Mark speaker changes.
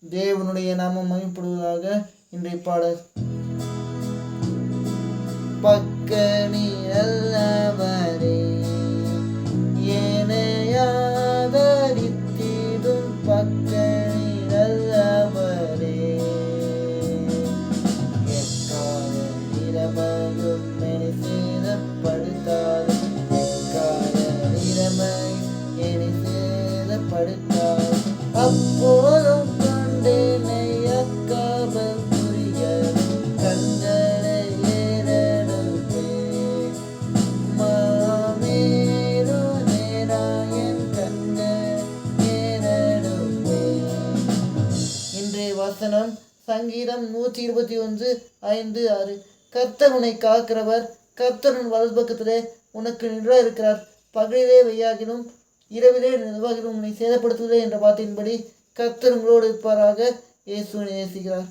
Speaker 1: தேவனுடைய நாமம் மகிமைப்படுவதாக. இன்றைய பாடல். பக்கனி அல்லவரே ஏனையாதரித்திடும் பக்கனி அல்லவரே எக்கால நிறமையும் என்னை சேதப்படுத்தாது எக்கால நிறமையும் என்னை சேதப்படுத்தாது அப்போதும் கண்டேனை அக்காமல் புரிய கண்களை ஏறெடுப்பே மாமேரு நேராயன் கண்கள் ஏறெடுப்பே. இன்றைய வசனம் சங்கீதம் 121:5-6. கர்த்தர் உன்னை காக்கிறவர், கர்த்தர் உன் வலது பக்கத்திலே உனக்கு நின்ற இருக்கிறார். பகலிலே வெய்யாகிலும் இரவிலே நிர்வாகிலும் உன்னை சேதப்படுத்துவதே என்ற வார்த்தையின்படி கர்த்தர் உங்களோடு இருப்பாராக. இயேசு நேசிக்கிறார்.